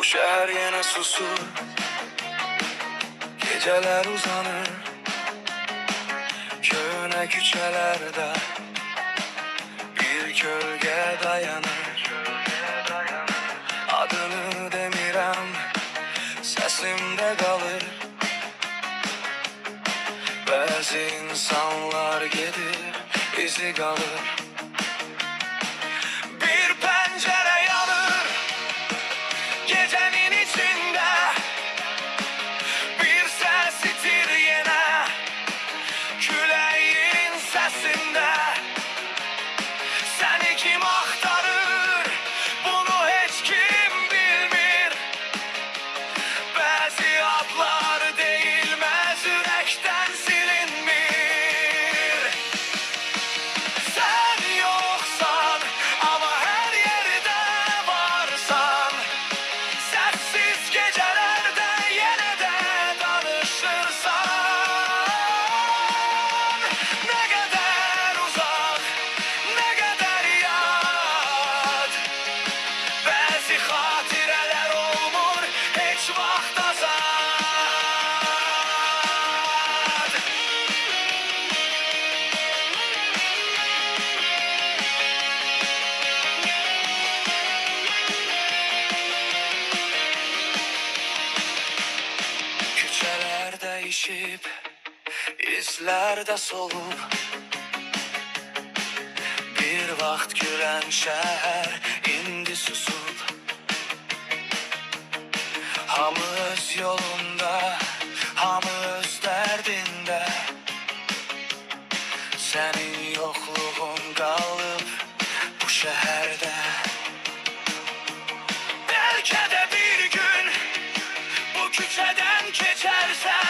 şehir yine susur, geceler uzanır. Köyüne küçelerde bir gölge dayanır. Adını demirəm, sesimde kalır. Bazı insanlar gedir, izi kalır. Bir pencere yanır gecenin içinde, bir ses itir yine küleğin sesinde. Seni kim aktarır, bunu hiç kim bilmir. Bazı adlar değilmez, yürekten silinmir. Sen yoksan ama her yerde varsan, sessiz gecelerde yine de danışırsan. Ne kadar uzak, ne kadar yad, bazı hatireler olmur hiç vaxt azad. Küçeler değişip, izler de solup, bir vaxt gülen şehir indi susup. Hamı öz yolunda, hamı öz derdinde. Senin yokluğun kalıp bu şehirde. Belki de bir gün bu küçeden geçersen,